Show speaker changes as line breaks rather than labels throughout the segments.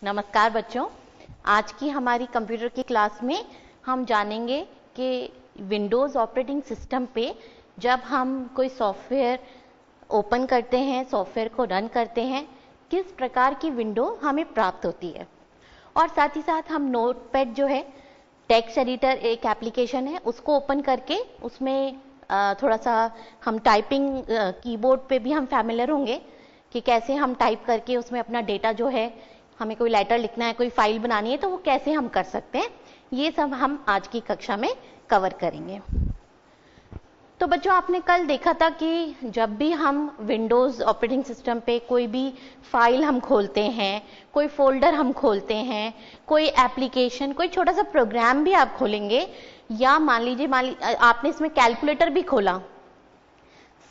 नमस्कार बच्चों, आज की हमारी कंप्यूटर की क्लास में हम जानेंगे कि विंडोज़ ऑपरेटिंग सिस्टम पे जब हम कोई सॉफ्टवेयर ओपन करते हैं, सॉफ्टवेयर को रन करते हैं, किस प्रकार की विंडो हमें प्राप्त होती है। और साथ ही साथ हम नोटपैड जो है, टेक्स्ट एडिटर एक एप्लीकेशन है, उसको ओपन करके उसमें थोड़ा सा हम टाइपिंग कीबोर्ड पे भी हम फैमिलियर होंगे कि कैसे हम टाइप करके उसमें अपना डेटा जो है, हमें कोई लेटर लिखना है, कोई फाइल बनानी है, तो वो कैसे हम कर सकते हैं, ये सब हम आज की कक्षा में कवर करेंगे। तो बच्चों, आपने कल देखा था कि जब भी हम विंडोज़ ऑपरेटिंग सिस्टम पे कोई भी फाइल हम खोलते हैं, कोई फोल्डर हम खोलते हैं, कोई एप्लीकेशन, कोई छोटा सा प्रोग्राम भी आप खोलेंगे, या मान लीजिए आपने इसमें कैलकुलेटर भी खोला,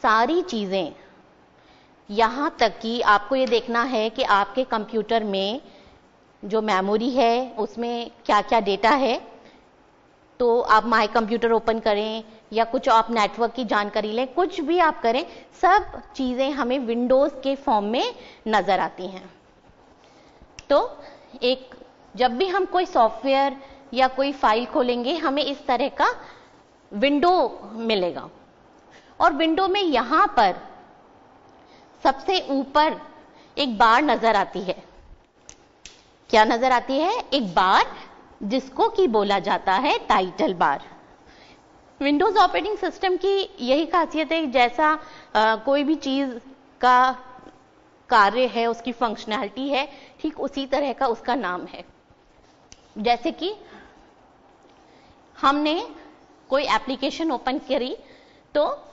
सारी चीज़ें, यहाँ तक कि आपको ये देखना है कि आपके कंप्यूटर में जो मेमोरी है उसमें क्या क्या डेटा है। तो आप माई कंप्यूटर ओपन करें या कुछ आप नेटवर्क की जानकारी लें, कुछ भी आप करें, सब चीज़ें हमें विंडोज़ के फॉर्म में नज़र आती हैं। तो जब भी हम कोई सॉफ्टवेयर या कोई फाइल खोलेंगे, हमें इस तरह का विंडो मिलेगा। और विंडो में यहाँ पर सबसे ऊपर एक बार नजर आती है। क्या नजर आती है? एक बार, जिसको कि बोला जाता है टाइटल बार। विंडोज ऑपरेटिंग सिस्टम की यही खासियत है, जैसा कोई भी चीज का कार्य है, उसकी फंक्शनैलिटी है, ठीक उसी तरह का उसका नाम है। जैसे कि हमने कोई एप्लीकेशन ओपन करी तो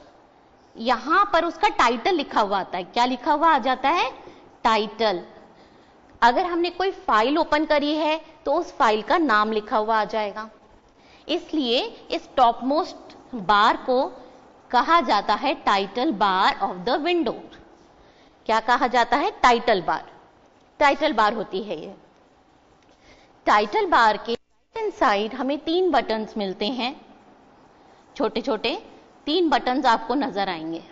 यहां पर उसका टाइटल लिखा हुआ आता है। क्या लिखा हुआ आ जाता है? टाइटल। अगर हमने कोई फाइल ओपन करी है तो उस फाइल का नाम लिखा हुआ आ जाएगा। इसलिए इस टॉप मोस्ट बार को कहा जाता है title bar of the window. क्या कहा जाता है? टाइटल बार। टाइटल बार होती है ये। टाइटल बार के राइट हैंड साइड हमें 3 बटन्स मिलते हैं, छोटे छोटे 3 बटन्स आपको नजर आएंगे।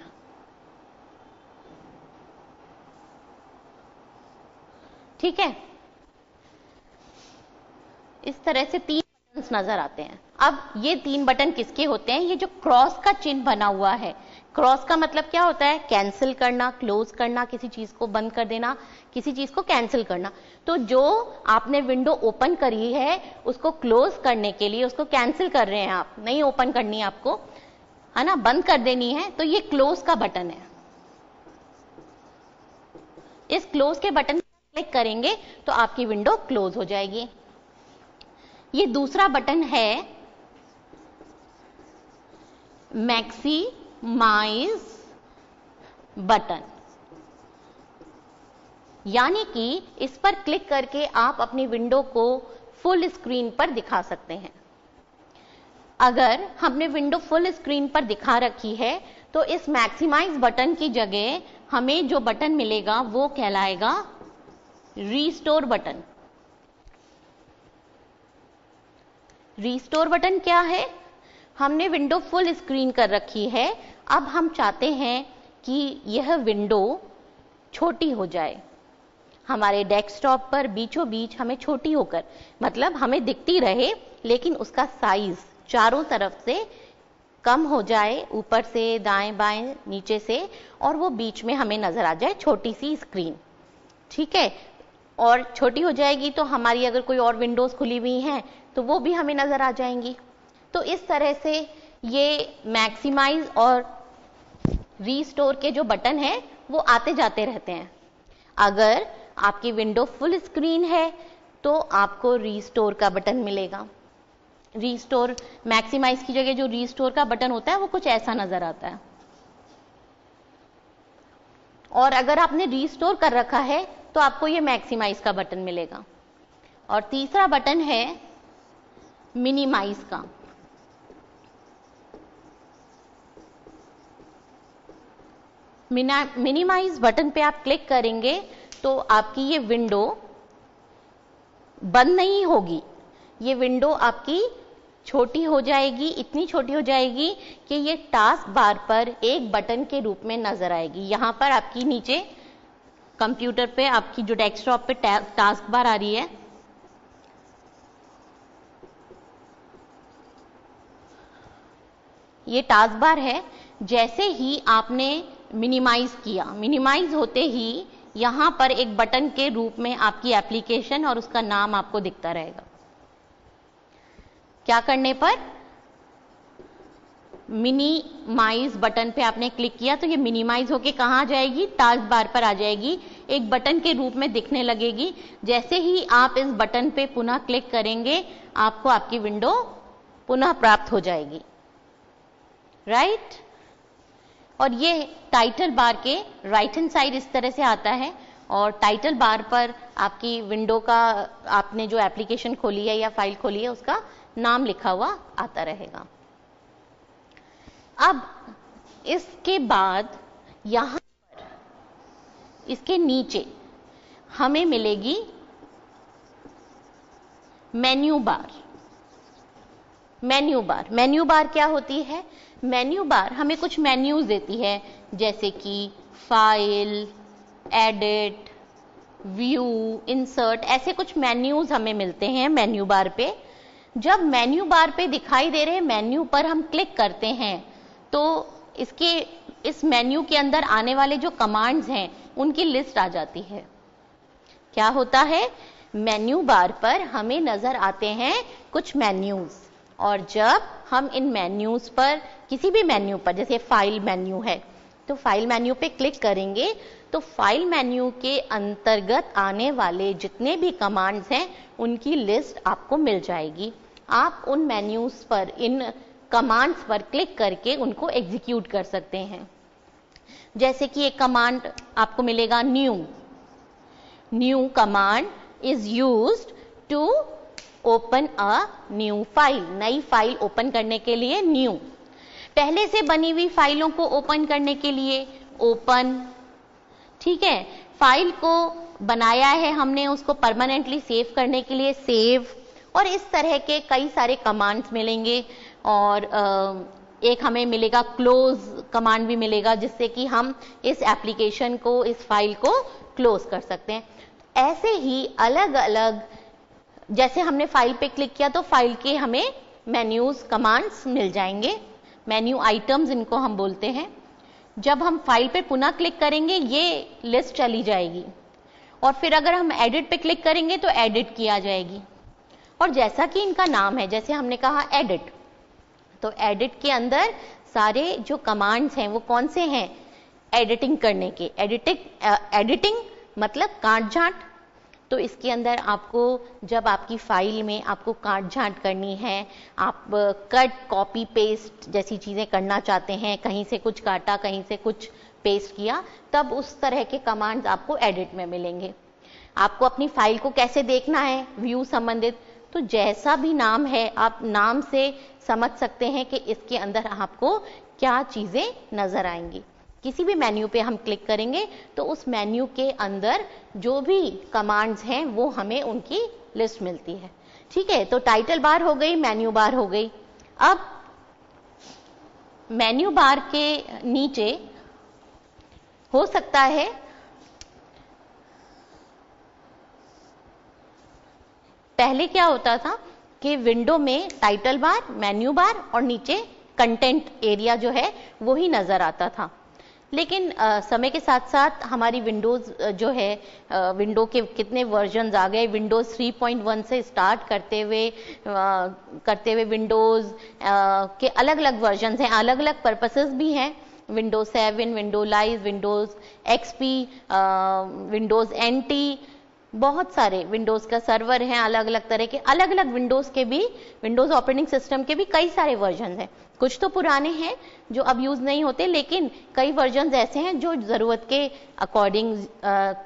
ठीक है, इस तरह से 3 बटन्स नजर आते हैं। अब ये 3 बटन किसके होते हैं? ये जो क्रॉस का चिन्ह बना हुआ है, क्रॉस का मतलब क्या होता है? कैंसिल करना, क्लोज करना, किसी चीज को बंद कर देना, किसी चीज को कैंसिल करना। तो जो आपने विंडो ओपन करी है, उसको क्लोज करने के लिए, उसको कैंसिल कर रहे हैं आप, नहीं ओपन करनी है आपको, है ना, बंद कर देनी है, तो ये क्लोज का बटन है। इस क्लोज के बटन पर क्लिक करेंगे तो आपकी विंडो क्लोज हो जाएगी। ये दूसरा बटन है मैक्सिमाइज बटन, यानी कि इस पर क्लिक करके आप अपनी विंडो को फुल स्क्रीन पर दिखा सकते हैं। अगर हमने विंडो फुल स्क्रीन पर दिखा रखी है तो इस मैक्सिमाइज बटन की जगह हमें जो बटन मिलेगा वो कहलाएगा रीस्टोर बटन। रीस्टोर बटन क्या है? हमने विंडो फुल स्क्रीन कर रखी है, अब हम चाहते हैं कि यह विंडो छोटी हो जाए, हमारे डेस्कटॉप पर बीचों बीच हमें छोटी होकर, मतलब हमें दिखती रहे लेकिन उसका साइज चारों तरफ से कम हो जाए, ऊपर से, दाएं बाएं, नीचे से, और वो बीच में हमें नजर आ जाए, छोटी सी स्क्रीन। ठीक है, और छोटी हो जाएगी तो हमारी अगर कोई और विंडोज खुली हुई हैं तो वो भी हमें नजर आ जाएंगी। तो इस तरह से ये मैक्सिमाइज और रीस्टोर के जो बटन है वो आते जाते रहते हैं। अगर आपकी विंडो फुल स्क्रीन है तो आपको रीस्टोर का बटन मिलेगा। रीस्टोर, मैक्सिमाइज की जगह जो रीस्टोर का बटन होता है वो कुछ ऐसा नजर आता है। और अगर आपने रीस्टोर कर रखा है तो आपको ये मैक्सिमाइज का बटन मिलेगा। और तीसरा बटन है मिनिमाइज का। मिनिमाइज बटन पे आप क्लिक करेंगे तो आपकी ये विंडो बंद नहीं होगी, ये विंडो आपकी छोटी हो जाएगी, इतनी छोटी हो जाएगी कि ये टास्क बार पर एक बटन के रूप में नजर आएगी। यहां पर आपकी नीचे कंप्यूटर पे आपकी जो डेस्कटॉप पे टास्क बार आ रही है, ये टास्क बार है। जैसे ही आपने मिनिमाइज किया, मिनिमाइज होते ही यहां पर एक बटन के रूप में आपकी एप्लीकेशन और उसका नाम आपको दिखता रहेगा। क्या करने पर? मिनिमाइज बटन पे आपने क्लिक किया तो ये मिनिमाइज होके कहां आ जाएगी? टास्क बार पर आ जाएगी, एक बटन के रूप में दिखने लगेगी। जैसे ही आप इस बटन पे पुनः क्लिक करेंगे, आपको आपकी विंडो पुनः प्राप्त हो जाएगी, राइट? और ये टाइटल बार के राइट हैंड साइड इस तरह से आता है, और टाइटल बार पर आपकी विंडो का, आपने जो एप्लीकेशन खोली है या फाइल खोली है, उसका नाम लिखा हुआ आता रहेगा। अब इसके बाद यहां पर इसके नीचे हमें मिलेगी menu bar. Menu bar, menu bar क्या होती है? मेन्यू बार हमें कुछ मेन्यूज देती है, जैसे कि फाइल, एडिट, व्यू, इंसर्ट, ऐसे कुछ मेन्यूज हमें मिलते हैं मेन्यू बार पे। जब मेन्यू बार पे दिखाई दे रहे मेन्यू पर हम क्लिक करते हैं तो इस मेन्यू के अंदर आने वाले जो कमांड्स हैं उनकी लिस्ट आ जाती है। क्या होता है? मेन्यू बार पर हमें नजर आते हैं कुछ मेन्यूज, और जब हम इन मेन्यूज पर, किसी भी मेन्यू पर, जैसे फाइल मेन्यू है तो फाइल मेन्यू पे क्लिक करेंगे तो फाइल मेन्यू के अंतर्गत आने वाले जितने भी कमांड्स हैं उनकी लिस्ट आपको मिल जाएगी। आप उन मेन्यूज पर, इन कमांड्स पर क्लिक करके उनको एग्जीक्यूट कर सकते हैं। जैसे कि एक कमांड आपको मिलेगा new. New command is used to open a new file. नई फाइल ओपन करने के लिए न्यू। पहले से बनी हुई फाइलों को ओपन करने के लिए ओपन, ठीक है। फाइल को बनाया है हमने, उसको परमानेंटली सेव करने के लिए सेव, और इस तरह के कई सारे कमांड्स मिलेंगे। और एक हमें मिलेगा क्लोज कमांड भी मिलेगा, जिससे कि हम इस एप्लीकेशन को, इस फाइल को क्लोज कर सकते हैं। ऐसे ही अलग अलग, जैसे हमने फाइल पे क्लिक किया तो फाइल के हमें मेन्यूज, कमांड्स मिल जाएंगे, मेन्यू आइटम्स इनको हम बोलते हैं। जब हम फाइल पे पुनः क्लिक करेंगे ये लिस्ट चली जाएगी, और फिर अगर हम एडिट पे क्लिक करेंगे तो एडिट की आ जाएगी। और जैसा कि इनका नाम है, जैसे हमने कहा एडिट, तो एडिट के अंदर सारे जो कमांड्स हैं वो कौन से हैं? एडिटिंग करने के। एडिटिंग मतलब काट छांट। तो इसके अंदर आपको, जब आपकी फाइल में आपको काट छांट करनी है, आप कट, कॉपी, पेस्ट जैसी चीजें करना चाहते हैं, कहीं से कुछ काटा, कहीं से कुछ पेस्ट किया, तब उस तरह के कमांड्स आपको एडिट में मिलेंगे। आपको अपनी फाइल को कैसे देखना है, व्यू संबंधित, तो जैसा भी नाम है आप नाम से समझ सकते हैं कि इसके अंदर आपको क्या चीजें नजर आएंगी। किसी भी मेन्यू पे हम क्लिक करेंगे तो उस मेन्यू के अंदर जो भी कमांड्स हैं वो हमें उनकी लिस्ट मिलती है, ठीक है। तो टाइटल बार हो गई, मेन्यू बार हो गई। अब मेन्यू बार के नीचे हो सकता है पहले क्या होता था कि विंडो में टाइटल बार, मेन्यू बार और नीचे कंटेंट एरिया जो है वो ही नजर आता था। लेकिन समय के साथ साथ हमारी विंडोज जो है, विंडो के कितने वर्जन्स आ गए, विंडोज 3.1 से स्टार्ट करते हुए विंडोज के अलग अलग वर्जन्स हैं, अलग अलग पर्पसेस भी हैं। Windows 7, Windows Live, Windows XP, Windows NT, बहुत सारे विंडोज का सर्वर हैं, अलग अलग तरह के, अलग अलग विंडोज के भी, विंडोज ऑपरेटिंग सिस्टम के भी कई सारे वर्जन हैं। कुछ तो पुराने हैं जो अब यूज नहीं होते, लेकिन कई वर्जन ऐसे हैं जो जरूरत के अकॉर्डिंग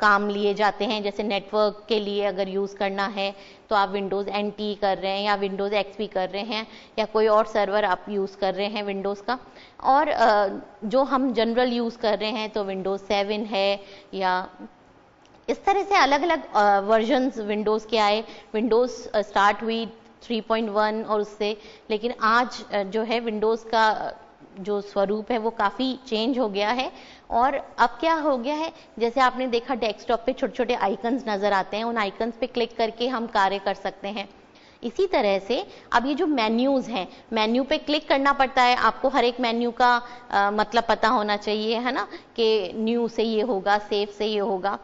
काम लिए जाते हैं। जैसे नेटवर्क के लिए अगर यूज करना है तो आप विंडोज एनटी कर रहे हैं या विंडोज एक्सपी कर रहे हैं या कोई और सर्वर आप यूज कर रहे हैं विंडोज का। और जो हम जनरल यूज कर रहे हैं तो विंडोज 7 है, या इस तरह से अलग अलग वर्जन्स विंडोज के आए। विंडोज स्टार्ट हुई 3.1 और उससे, लेकिन आज जो है विंडोज का जो स्वरूप है वो काफी चेंज हो गया है और अब क्या हो गया है, जैसे आपने देखा डेस्कटॉप पे छोटे छोटे आइकन्स नजर आते हैं, उन आइकन्स पे क्लिक करके हम कार्य कर सकते हैं। इसी तरह से अब ये जो मेन्यूज हैं, मेन्यू पे क्लिक करना पड़ता है, आपको हर एक मेन्यू का मतलब पता होना चाहिए, है ना, कि न्यू से ये होगा, सेव से ये होगा।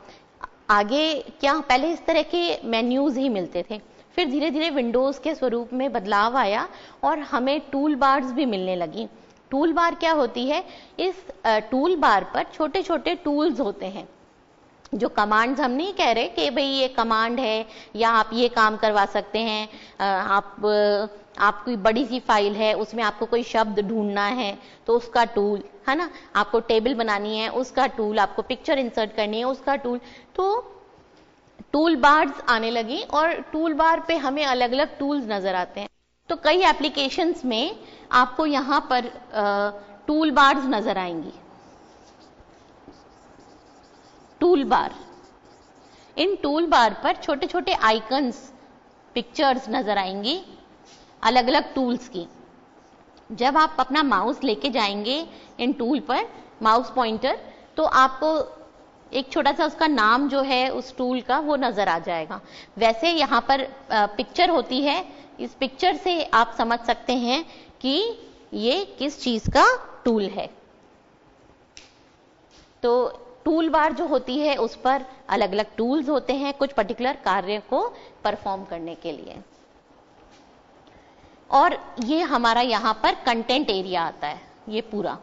आगे क्या, पहले इस तरह के मेन्यूज ही मिलते थे, फिर धीरे धीरे विंडोज के स्वरूप में बदलाव आया और हमें टूल बार्स भी मिलने लगी। टूल बार क्या होती है, इस टूल बार पर छोटे छोटे टूल्स होते हैं। जो कमांड्स, हम नहीं कह रहे कि भाई ये कमांड है या आप ये काम करवा सकते हैं, आप कोई बड़ी सी फाइल है उसमें आपको कोई शब्द ढूंढना है तो उसका टूल, है ना, आपको टेबल बनानी है उसका टूल, आपको पिक्चर इंसर्ट करनी है उसका टूल। तो टूल बार्स आने लगी और टूल बार पे हमें अलग अलग टूल्स नजर आते हैं। तो कई एप्लीकेशंस में आपको यहाँ पर टूल बार्स नजर आएंगी। टूल बार, इन टूल बार पर छोटे छोटे आइकन्स, पिक्चर्स नजर आएंगी अलग अलग टूल्स की। जब आप अपना माउस लेके जाएंगे इन टूल पर, माउस पॉइंटर, तो आपको एक छोटा सा उसका नाम जो है उस टूल का वो नजर आ जाएगा। वैसे यहाँ पर पिक्चर होती है, इस पिक्चर से आप समझ सकते हैं कि ये किस चीज का टूल है। तो टूल बार जो होती है उस पर अलग अलग टूल्स होते हैं कुछ पर्टिकुलर कार्य को परफॉर्म करने के लिए। और ये हमारा यहां पर कंटेंट एरिया आता है, ये पूरा।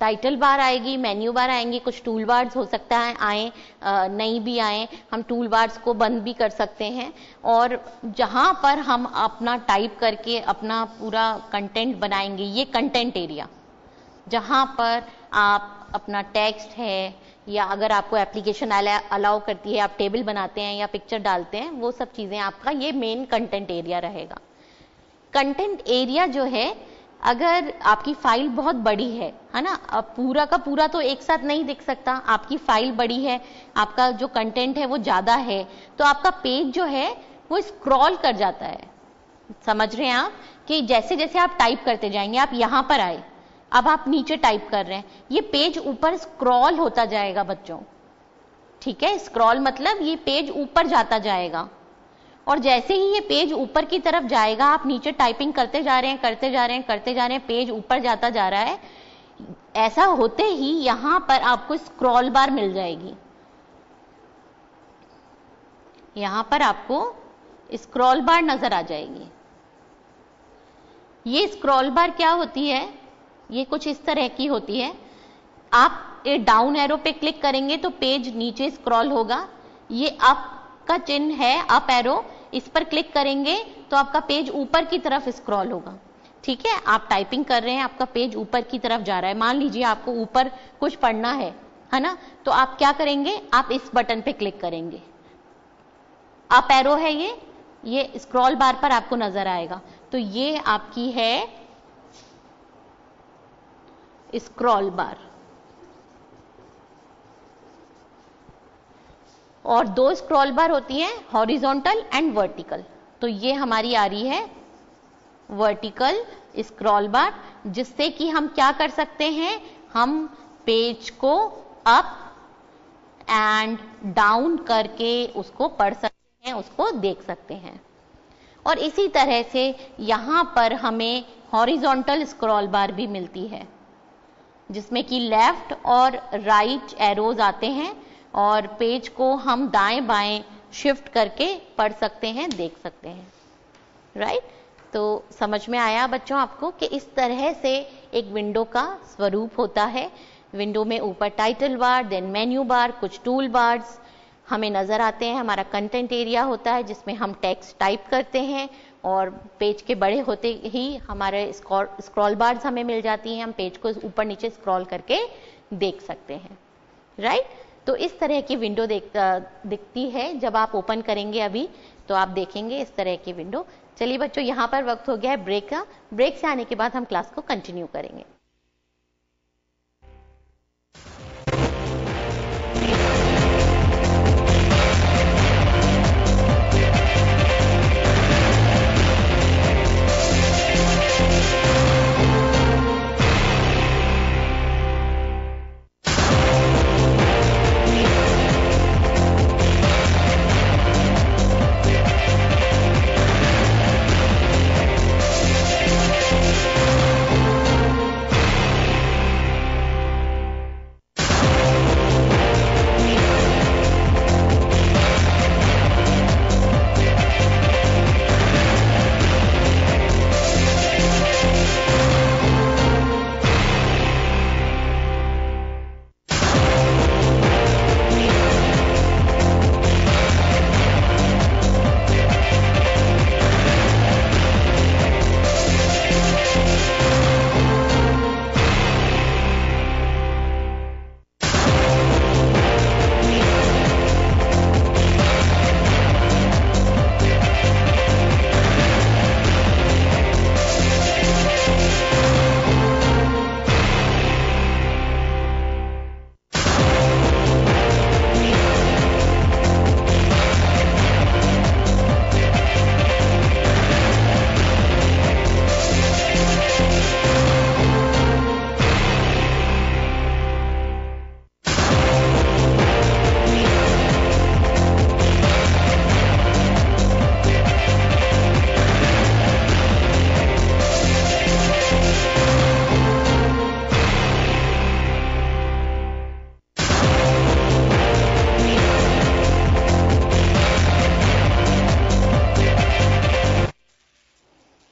टाइटल बार आएगी, मेन्यू बार आएंगी, कुछ टूल बार्स हो सकता है आए, नहीं भी आए, हम टूल बार्स को बंद भी कर सकते हैं। और जहां पर हम अपना टाइप करके अपना पूरा कंटेंट बनाएंगे, ये कंटेंट एरिया, जहां पर आप अपना टेक्स्ट है या अगर आपको एप्लीकेशन अलाउ करती है, आप टेबल बनाते हैं या पिक्चर डालते हैं, वो सब चीजें आपका ये मेन कंटेंट एरिया रहेगा। कंटेंट एरिया जो है, अगर आपकी फाइल बहुत बड़ी है ना, अब पूरा का पूरा तो एक साथ नहीं दिख सकता, आपकी फाइल बड़ी है, आपका जो कंटेंट है वो ज्यादा है, तो आपका पेज जो है वो स्क्रॉल कर जाता है। समझ रहे हैं आप, कि जैसे जैसे आप टाइप करते जाएंगे, आप यहां पर आए, अब आप नीचे टाइप कर रहे हैं, ये पेज ऊपर स्क्रॉल होता जाएगा बच्चों, ठीक है। स्क्रॉल मतलब ये पेज ऊपर जाता जाएगा, और जैसे ही ये पेज ऊपर की तरफ जाएगा, आप नीचे टाइपिंग करते जा रहे हैं, करते जा रहे हैं, करते जा रहे हैं, पेज ऊपर जाता जा रहा है। ऐसा होते ही यहां पर आपको स्क्रॉल बार मिल जाएगी, यहां पर आपको स्क्रॉल बार नजर आ जाएगी। ये स्क्रॉल बार क्या होती है, ये कुछ इस तरह की होती है। आप ये डाउन एरो पे क्लिक करेंगे तो पेज नीचे स्क्रॉल होगा, ये अप का चिन्ह है, अप एरो, इस पर क्लिक करेंगे तो आपका पेज ऊपर की तरफ स्क्रॉल होगा, ठीक है। आप टाइपिंग कर रहे हैं, आपका पेज ऊपर की तरफ जा रहा है, मान लीजिए आपको ऊपर कुछ पढ़ना है ना, तो आप क्या करेंगे, आप इस बटन पे क्लिक करेंगे, अप एरो है ये स्क्रॉल बार पर आपको नजर आएगा। तो ये आपकी है स्क्रॉल बार। और दो स्क्रॉल बार होती हैं, हॉरिजॉन्टल एंड वर्टिकल। तो ये हमारी आ रही है वर्टिकल स्क्रॉल बार, जिससे कि हम क्या कर सकते हैं, हम पेज को अप एंड डाउन करके उसको पढ़ सकते हैं, उसको देख सकते हैं। और इसी तरह से यहां पर हमें हॉरिजॉन्टल स्क्रॉल बार भी मिलती है, जिसमें कि लेफ्ट और राइट एरोज आते हैं और पेज को हम दाएं बाएं शिफ्ट करके पढ़ सकते हैं, देख सकते हैं, राइट। तो समझ में आया बच्चों आपको कि इस तरह से एक विंडो का स्वरूप होता है। विंडो में ऊपर title bar, then menu bar, कुछ टूल बार्स हमें नजर आते हैं, हमारा कंटेंट एरिया होता है जिसमें हम टेक्स्ट टाइप करते हैं, और पेज के बड़े होते ही हमारे स्क्रॉल बार्स हमें मिल जाती हैं, हम पेज को ऊपर नीचे स्क्रॉल करके देख सकते हैं, राइट। तो इस तरह की विंडो दिखती है। जब आप ओपन करेंगे अभी तो आप देखेंगे इस तरह की विंडो। चलिए बच्चों, यहाँ पर वक्त हो गया है ब्रेक का। ब्रेक से आने के बाद हम क्लास को कंटिन्यू करेंगे।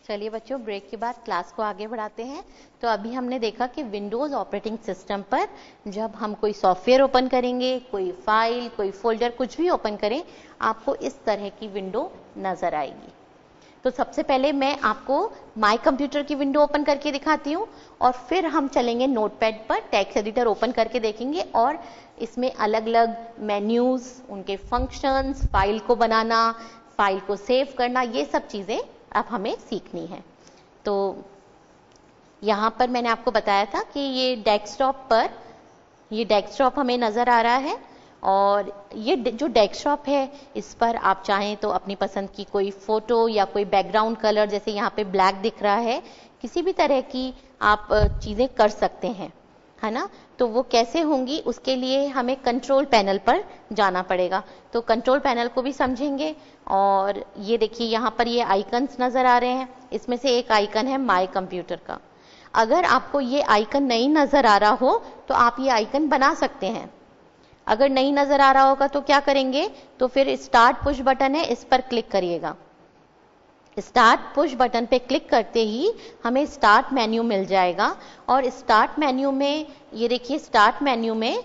चलिए बच्चों, ब्रेक के बाद क्लास को आगे बढ़ाते हैं। तो अभी हमने देखा कि विंडोज़ ऑपरेटिंग सिस्टम पर जब हम कोई सॉफ्टवेयर ओपन करेंगे, कोई फाइल, कोई फोल्डर, कुछ भी ओपन करें, आपको इस तरह की विंडो नज़र आएगी। तो सबसे पहले मैं आपको माय कंप्यूटर की विंडो ओपन करके दिखाती हूँ और फिर हम चलेंगे नोटपैड पर, टेक्स्ट एडिटर ओपन करके देखेंगे और इसमें अलग अलग मेन्यूज, उनके फंक्शंस, फाइल को बनाना, फाइल को सेव करना, ये सब चीज़ें अब हमें सीखनी है। तो यहाँ पर मैंने आपको बताया था कि ये डेस्कटॉप हमें नज़र आ रहा है और ये जो डेस्कटॉप है, इस पर आप चाहें तो अपनी पसंद की कोई फोटो या कोई बैकग्राउंड कलर, जैसे यहाँ पे ब्लैक दिख रहा है, किसी भी तरह की आप चीज़ें कर सकते हैं, है ना। तो वो कैसे होंगी, उसके लिए हमें कंट्रोल पैनल पर जाना पड़ेगा। तो कंट्रोल पैनल को भी समझेंगे। और ये देखिए, यहाँ पर ये आइकन्स नज़र आ रहे हैं, इसमें से एक आइकन है माय कंप्यूटर का। अगर आपको ये आइकन नहीं नज़र आ रहा हो तो आप ये आइकन बना सकते हैं। अगर नहीं नज़र आ रहा होगा तो क्या करेंगे, तो फिर स्टार्ट पुश बटन है, इस पर क्लिक करिएगा। स्टार्ट पुश बटन पे क्लिक करते ही हमें स्टार्ट मेन्यू मिल जाएगा। और स्टार्ट मेन्यू में ये देखिए, स्टार्ट मेन्यू में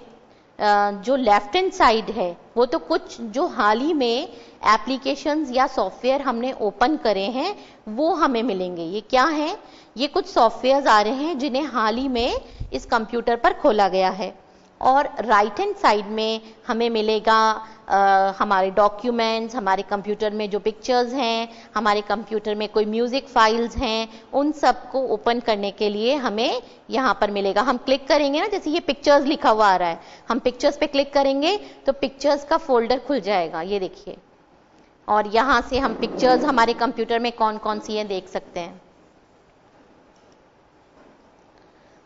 जो लेफ्ट हैंड साइड है, वो तो कुछ जो हाल ही में एप्लीकेशंस या सॉफ्टवेयर हमने ओपन करे हैं वो हमें मिलेंगे। ये क्या है, ये कुछ सॉफ्टवेयर आ रहे हैं जिन्हें हाल ही में इस कंप्यूटर पर खोला गया है। और राइट हैंड साइड में हमें मिलेगा हमारे डॉक्यूमेंट्स, हमारे कंप्यूटर में जो पिक्चर्स हैं, हमारे कंप्यूटर में कोई म्यूजिक फाइल्स हैं, उन सब को ओपन करने के लिए हमें यहाँ पर मिलेगा। हम क्लिक करेंगे ना, जैसे ये पिक्चर्स लिखा हुआ आ रहा है, हम पिक्चर्स पे क्लिक करेंगे तो पिक्चर्स का फोल्डर खुल जाएगा, ये देखिए। और यहाँ से हम पिक्चर्स हमारे कंप्यूटर में कौन कौन सी हैं देख सकते हैं,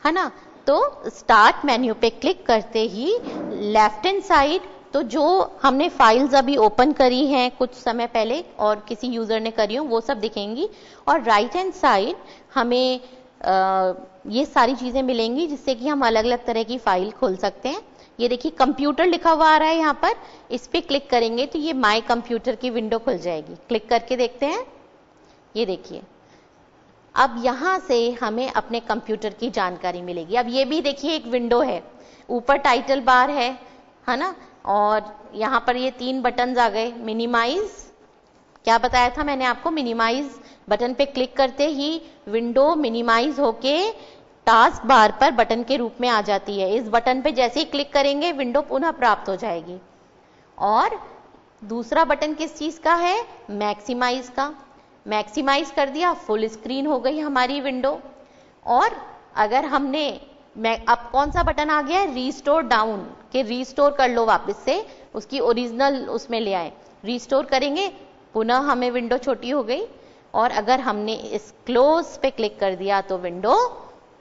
है ना। तो स्टार्ट मेन्यू पे क्लिक करते ही लेफ्ट हैंड साइड तो जो हमने फाइल्स अभी ओपन करी हैं कुछ समय पहले और किसी यूजर ने करी हो, वो सब दिखेंगी। और राइट हैंड साइड हमें ये सारी चीजें मिलेंगी जिससे कि हम अलग अलग तरह की फाइल खोल सकते हैं। ये देखिए, कंप्यूटर लिखा हुआ आ रहा है यहाँ पर, इस पे क्लिक करेंगे तो ये माय कंप्यूटर की विंडो खुल जाएगी। क्लिक करके देखते हैं, ये देखिए, अब यहाँ से हमें अपने कंप्यूटर की जानकारी मिलेगी। अब ये भी देखिए एक विंडो है, ऊपर टाइटल बार है ना, और यहाँ पर ये 3 बटन्स आ गए। मिनिमाइज, क्या बताया था मैंने आपको, मिनिमाइज बटन पे क्लिक करते ही विंडो मिनिमाइज होके टास्क बार पर बटन के रूप में आ जाती है। इस बटन पे जैसे ही क्लिक करेंगे विंडो पुनः प्राप्त हो जाएगी। और दूसरा बटन किस चीज का है, मैक्सिमाइज का। मैक्सिमाइज कर दिया, फुल स्क्रीन हो गई हमारी विंडो। और अगर हमने अब कौन सा बटन आ गया है, रीस्टोर डाउन, के रीस्टोर कर लो वापस से, उसकी ओरिजिनल उसमें ले आए। रीस्टोर करेंगे, पुनः हमें विंडो छोटी हो गई। और अगर हमने इस क्लोज पे क्लिक कर दिया तो विंडो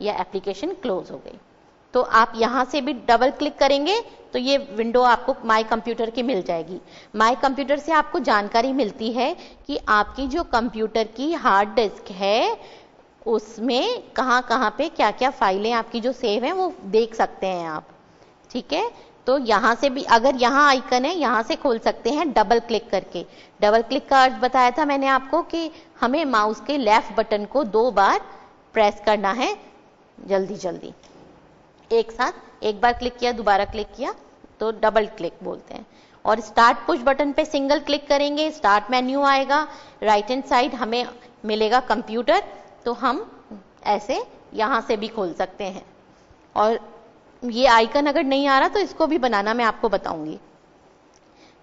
या एप्लीकेशन क्लोज हो गई। तो आप यहां से भी डबल क्लिक करेंगे तो ये विंडो आपको माय कंप्यूटर की मिल जाएगी। माय कंप्यूटर से आपको जानकारी मिलती है कि आपकी जो कंप्यूटर की हार्ड डिस्क है उसमें कहाँ कहाँ पे क्या क्या फाइलें आपकी जो सेव हैं वो देख सकते हैं आप, ठीक है। तो यहाँ से भी, अगर यहाँ आइकन है, यहाँ से खोल सकते हैं डबल क्लिक करके। डबल क्लिक का अर्थ बताया था मैंने आपको कि हमें माउस के लेफ्ट बटन को 2 बार प्रेस करना है, जल्दी जल्दी एक साथ। एक बार क्लिक किया, दोबारा क्लिक किया तो डबल क्लिक बोलते हैं। और स्टार्ट पुश बटन पे सिंगल क्लिक करेंगे, स्टार्ट मेन्यू आएगा। राइट हैंड साइड हमें मिलेगा कंप्यूटर, तो हम ऐसे यहां से भी खोल सकते हैं। और ये आइकन अगर नहीं आ रहा तो इसको भी बनाना मैं आपको बताऊंगी,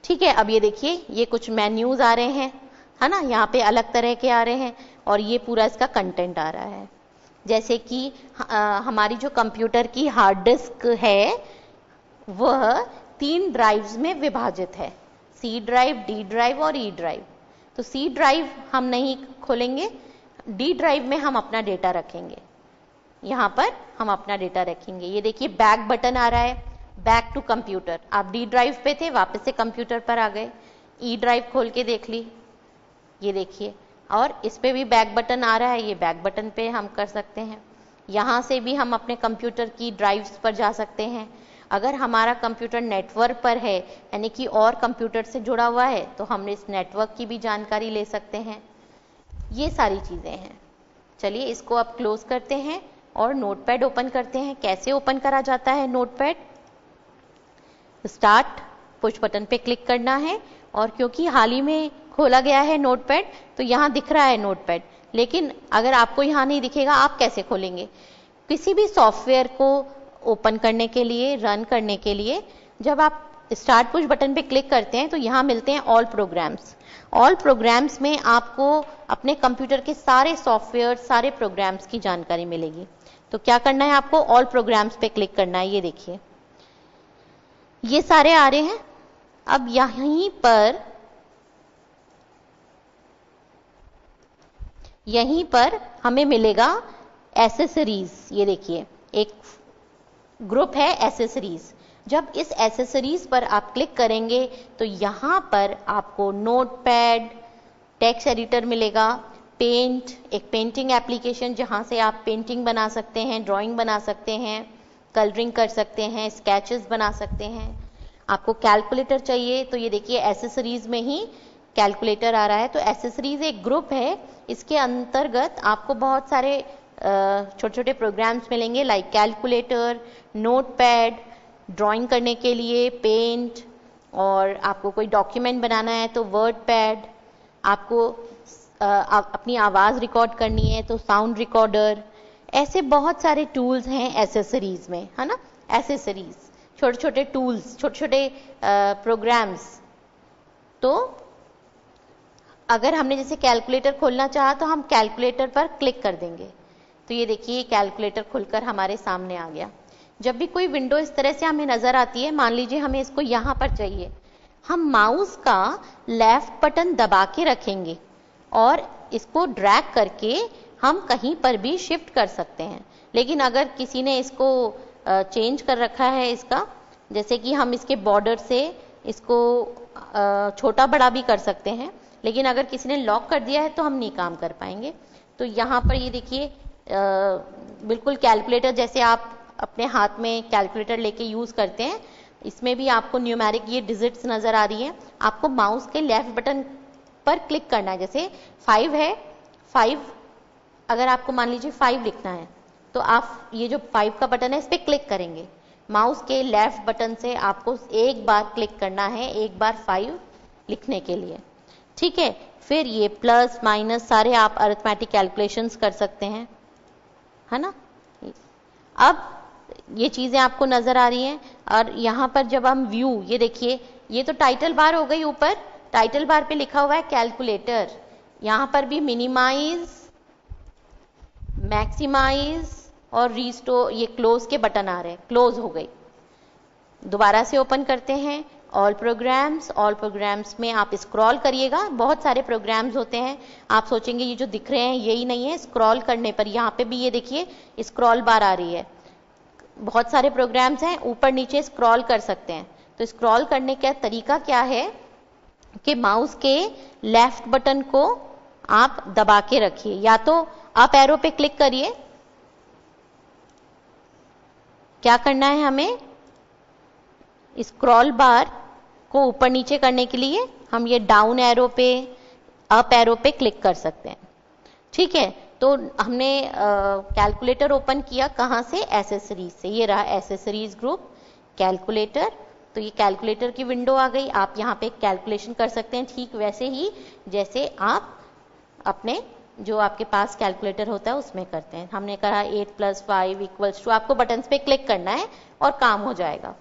ठीक है। अब ये देखिए, ये कुछ मेन्यूज आ रहे हैं, है ना, यहाँ पे अलग तरह के आ रहे हैं और ये पूरा इसका कंटेंट आ रहा है। जैसे कि हमारी जो कंप्यूटर की हार्ड डिस्क है वह 3 ड्राइव्स में विभाजित है, सी ड्राइव, डी ड्राइव और ई ड्राइव। तो सी ड्राइव हम नहीं खोलेंगे, डी ड्राइव में हम अपना डेटा रखेंगे। यहाँ पर हम अपना डेटा रखेंगे। ये देखिए, बैक बटन आ रहा है, बैक टू कंप्यूटर। आप डी ड्राइव पे थे, वापस से कंप्यूटर पर आ गए। ई ड्राइव खोल के देख ली, ये देखिए, और इस पे भी बैक बटन आ रहा है, ये बैक बटन पे हम कर सकते हैं। यहाँ से भी हम अपने कंप्यूटर की ड्राइव्स पर जा सकते हैं। अगर हमारा कंप्यूटर नेटवर्क पर है, यानी कि और कंप्यूटर से जुड़ा हुआ है, तो हम इस नेटवर्क की भी जानकारी ले सकते हैं। ये सारी चीजें हैं। चलिए इसको अब क्लोज करते हैं और नोटपैड ओपन करते हैं। कैसे ओपन करा जाता है नोटपैड? स्टार्ट पुश बटन पे क्लिक करना है, और क्योंकि हाल ही में खोला गया है नोटपैड तो यहाँ दिख रहा है नोटपैड, लेकिन अगर आपको यहाँ नहीं दिखेगा आप कैसे खोलेंगे? किसी भी सॉफ्टवेयर को ओपन करने के लिए, रन करने के लिए जब आप स्टार्ट पुश बटन पे क्लिक करते हैं तो यहाँ मिलते हैं ऑल प्रोग्राम्स। ऑल प्रोग्राम्स में आपको अपने कंप्यूटर के सारे सॉफ्टवेयर, सारे प्रोग्राम्स की जानकारी मिलेगी। तो क्या करना है आपको? ऑल प्रोग्राम्स पे क्लिक करना है। ये देखिए ये सारे आ रहे हैं। अब यहीं पर हमें मिलेगा एसेसरीज। ये देखिए एक ग्रुप है एसेसरीज। जब इस एसेसरीज पर आप क्लिक करेंगे तो यहाँ पर आपको नोटपैड, टेक्स्ट एडिटर मिलेगा, पेंट, एक पेंटिंग एप्लीकेशन जहाँ से आप पेंटिंग बना सकते हैं, ड्राइंग बना सकते हैं, कलरिंग कर सकते हैं, स्केचेस बना सकते हैं। आपको कैलकुलेटर चाहिए तो ये देखिए एसेसरीज में ही कैलकुलेटर आ रहा है। तो एसेसरीज एक ग्रुप है, इसके अंतर्गत आपको बहुत सारे छोटे छोटे प्रोग्राम्स मिलेंगे, लाइक कैलकुलेटर, नोटपैड, ड्राइंग करने के लिए पेंट, और आपको कोई डॉक्यूमेंट बनाना है तो वर्ड पैड, आपको अपनी आवाज़ रिकॉर्ड करनी है तो साउंड रिकॉर्डर। ऐसे बहुत सारे टूल्स हैं एसेसरीज में, है ना। एसेसरीज छोटे छोटे टूल्स, छोटे छोटे प्रोग्राम्स। तो अगर हमने जैसे कैलकुलेटर खोलना चाहा तो हम कैलकुलेटर पर क्लिक कर देंगे तो ये देखिए कैलकुलेटर खुलकर हमारे सामने आ गया। जब भी कोई विंडो इस तरह से हमें नजर आती है, मान लीजिए हमें इसको यहाँ पर चाहिए, हम माउस का लेफ्ट बटन दबा के रखेंगे और इसको ड्रैग करके हम कहीं पर भी शिफ्ट कर सकते हैं। लेकिन अगर किसी ने इसको चेंज कर रखा है इसका, जैसे कि हम इसके बॉर्डर से इसको छोटा बड़ा भी कर सकते हैं, लेकिन अगर किसी ने लॉक कर दिया है तो हम नहीं काम कर पाएंगे। तो यहाँ पर ये देखिए बिल्कुल कैलकुलेटर जैसे आप अपने हाथ में कैलकुलेटर लेके यूज करते हैं, इसमें भी आपको न्यूमेरिक ये डिजिट्स नजर आ रही है। आपको माउस के लेफ्ट बटन पर क्लिक करना है। जैसे 5 है, 5 अगर आपको मान लीजिए 5 लिखना है तो आप ये जो 5 का बटन है इस पर क्लिक करेंगे। माउस के लेफ्ट बटन से आपको एक बार क्लिक करना है, एक बार 5 लिखने के लिए, ठीक है। फिर ये प्लस माइनस सारे आप अरिथमेटिक कैलकुलेशंस कर सकते हैं, है ना। अब ये चीजें आपको नजर आ रही हैं। और यहाँ पर जब हम व्यू, ये देखिए ये तो टाइटल बार हो गई, ऊपर टाइटल बार पे लिखा हुआ है कैलकुलेटर। यहाँ पर भी मिनिमाइज, मैक्सिमाइज और रीस्टोर, ये क्लोज के बटन आ रहे हैं, क्लोज हो गई। दोबारा से ओपन करते हैं ऑल प्रोग्राम्स। ऑल प्रोग्राम्स में आप स्क्रॉल करिएगा, बहुत सारे प्रोग्राम्स होते हैं। आप सोचेंगे ये जो दिख रहे हैं यही नहीं है, स्क्रॉल करने पर यहाँ पे भी ये देखिए स्क्रॉल बार आ रही है। बहुत सारे प्रोग्राम्स हैं, ऊपर नीचे स्क्रॉल कर सकते हैं। तो स्क्रॉल करने का तरीका क्या है कि माउस के लेफ्ट बटन को आप दबा के रखिए, या तो अप एरो पे क्लिक करिए। क्या करना है हमें? स्क्रॉल बार को ऊपर नीचे करने के लिए हम ये डाउन एरो पे, अप एरो पे क्लिक कर सकते हैं, ठीक है। तो हमने कैलकुलेटर ओपन किया कहाँ से? एसेसरीज से। ये रहा एसेसरीज ग्रुप, कैलकुलेटर। तो ये कैलकुलेटर की विंडो आ गई। आप यहाँ पे कैलकुलेशन कर सकते हैं ठीक वैसे ही जैसे आप अपने जो आपके पास कैलकुलेटर होता है उसमें करते हैं। हमने कहा 8 + 5 = आपको बटन पे क्लिक करना है और काम हो जाएगा,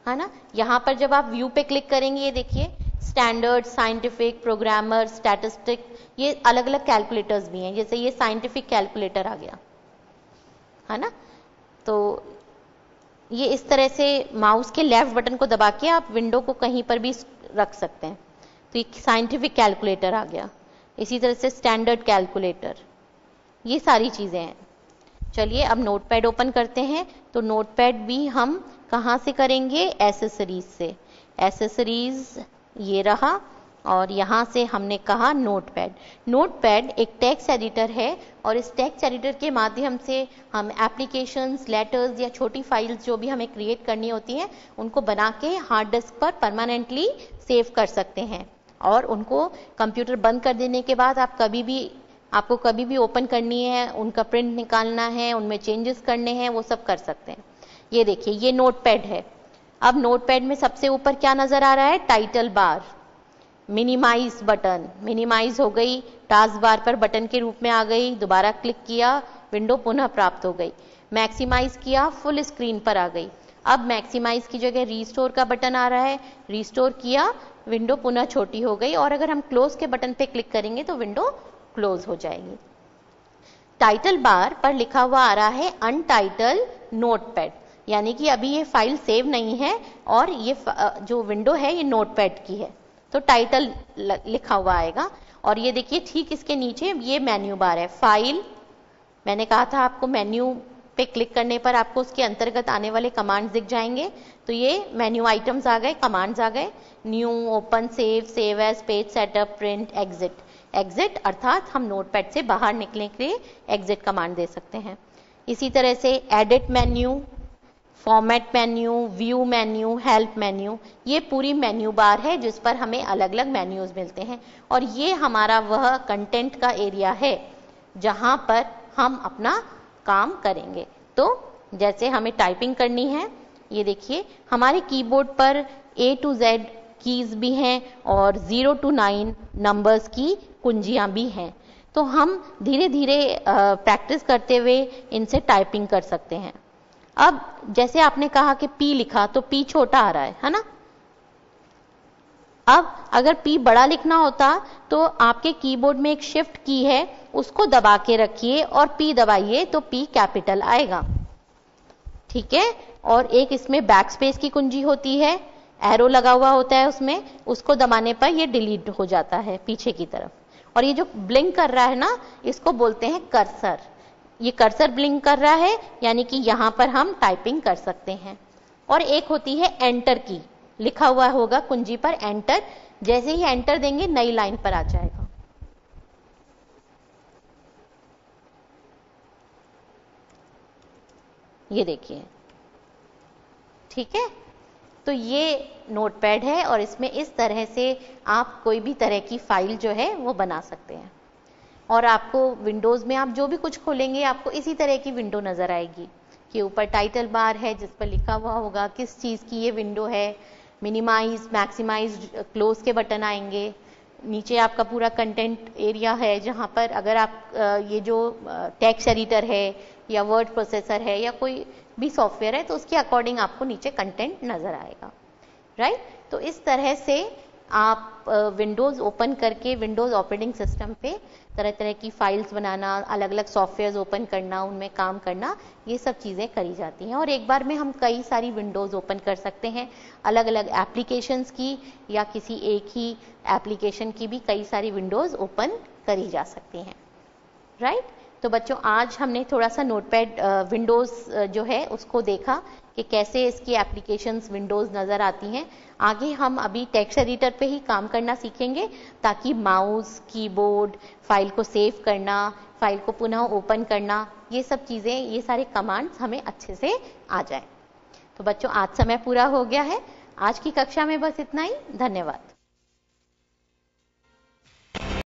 है ना। यहाँ पर जब आप व्यू पे क्लिक करेंगे, ये देखिए स्टैंडर्ड, साइंटिफिक, प्रोग्रामर, स्टैटिस्टिक, ये अलग अलग कैलकुलेटर्स भी हैं। जैसे ये साइंटिफिक कैलकुलेटर आ गया, है ना। तो ये इस तरह से माउस के लेफ्ट बटन को दबा के आप विंडो को कहीं पर भी रख सकते हैं। तो ये साइंटिफिक कैलकुलेटर आ गया। इसी तरह से स्टैंडर्ड कैलकुलेटर, ये सारी चीजें हैं। चलिए अब नोटपैड ओपन करते हैं। तो नोटपैड भी हम कहाँ से करेंगे? एसेसरीज से। एसेसरीज ये रहा, और यहाँ से हमने कहा नोटपैड। नोटपैड एक टेक्स्ट एडिटर है, और इस टेक्स्ट एडिटर के माध्यम से हम एप्लीकेशंस, लेटर्स या छोटी फाइल्स जो भी हमें क्रिएट करनी होती हैं उनको बना के हार्ड डिस्क पर परमानेंटली सेव कर सकते हैं। और उनको कंप्यूटर बंद कर देने के बाद आप कभी भी आपको कभी भी ओपन करनी है, उनका प्रिंट निकालना है, उनमें चेंजेस करने हैं, वो सब कर सकते हैं। ये देखिए, ये नोटपैड है। अब नोटपैड में सबसे ऊपर क्या नजर आ रहा है? Title bar. Minimise button, minimise हो गई, टास्क बार पर बटन के रूप में आ गई, दोबारा क्लिक किया, विंडो पुनः प्राप्त हो गई। मैक्सिमाइज किया, फुल स्क्रीन पर आ गई। अब मैक्सिमाइज की जगह रीस्टोर का बटन आ रहा है, रीस्टोर किया, विंडो पुनः छोटी हो गई, और अगर हम क्लोज के बटन पे क्लिक करेंगे तो विंडो क्लोज हो जाएगी। टाइटल बार पर लिखा हुआ आ रहा है अनटाइटल नोटपैड, यानी कि अभी ये फाइल सेव नहीं है और ये जो विंडो है ये नोटपैड की है, तो टाइटल लिखा हुआ आएगा। और ये देखिए ठीक इसके नीचे ये मेन्यू बार है, फाइल। मैंने कहा था आपको मेन्यू पे क्लिक करने पर आपको उसके अंतर्गत आने वाले कमांड्स दिख जाएंगे, तो ये मेन्यू आइटम्स आ गए, कमांड्स आ गए। New, open, save, save as, page setup, print, exit. Exit अर्थात हम नोटपैड से बाहर निकलने के लिए एग्जिट कमांड दे सकते हैं। इसी तरह से edit menu, format menu, view menu, help menu, ये पूरी मेन्यू बार है जिस पर हमें अलग अलग मेन्यूज मिलते हैं। और ये हमारा वह कंटेंट का एरिया है जहां पर हम अपना काम करेंगे। तो जैसे हमें टाइपिंग करनी है, ये देखिए हमारे कीबोर्ड पर A to Z कीज भी हैं और 0 to 9 नंबर्स की कुंजियां भी हैं, तो हम धीरे धीरे प्रैक्टिस करते हुए इनसे टाइपिंग कर सकते हैं। अब जैसे आपने कहा कि P लिखा तो P छोटा आ रहा है ना। अब अगर P बड़ा लिखना होता तो आपके कीबोर्ड में एक शिफ्ट की है, उसको दबा के रखिए और P दबाइए तो P कैपिटल आएगा, ठीक है। और एक इसमें बैक स्पेस की कुंजी होती है, एरो लगा हुआ होता है उसमें, उसको दबाने पर ये डिलीट हो जाता है पीछे की तरफ। और ये जो ब्लिंक कर रहा है ना, इसको बोलते हैं कर्सर। ये कर्सर ब्लिंक कर रहा है, यानी कि यहां पर हम टाइपिंग कर सकते हैं। और एक होती है एंटर की, लिखा हुआ होगा कुंजी पर एंटर, जैसे ही एंटर देंगे नई लाइन पर आ जाएगा। ये देखिए, ठीक है। तो ये नोटपैड है और इसमें इस तरह से आप कोई भी तरह की फाइल जो है वो बना सकते हैं। और आपको विंडोज में आप जो भी कुछ खोलेंगे आपको इसी तरह की विंडो नजर आएगी कि ऊपर टाइटल बार है जिस पर लिखा हुआ होगा किस चीज की ये विंडो है, मिनिमाइज, मैक्सिमाइज, क्लोज के बटन आएंगे। नीचे आपका पूरा कंटेंट एरिया है जहां पर अगर आप ये जो टेक्स्ट एडिटर है या वर्ड प्रोसेसर है या कोई भी सॉफ्टवेयर है तो उसके अकॉर्डिंग आपको नीचे कंटेंट नजर आएगा, राइट। तो इस तरह से आप विंडोज ओपन करके विंडोज ऑपरेटिंग सिस्टम पे तरह तरह की फाइल्स बनाना, अलग अलग सॉफ्टवेयर्स ओपन करना, उनमें काम करना, ये सब चीजें करी जाती हैं। और एक बार में हम कई सारी विंडोज ओपन कर सकते हैं, अलग अलग एप्लीकेशंस की या किसी एक ही एप्लीकेशन की भी कई सारी विंडोज ओपन करी जा सकती हैं, राइट। तो बच्चों आज हमने थोड़ा सा नोटपैड विंडोज जो है उसको देखा कि कैसे इसकी एप्लीकेशंस विंडोज नजर आती हैं। आगे हम अभी टेक्स्ट एडिटर पे ही काम करना सीखेंगे ताकि माउस, कीबोर्ड, फाइल को सेव करना, फाइल को पुनः ओपन करना, ये सब चीजें, ये सारे कमांड्स हमें अच्छे से आ जाए। तो बच्चों आज समय पूरा हो गया है। आज की कक्षा में बस इतना ही। धन्यवाद।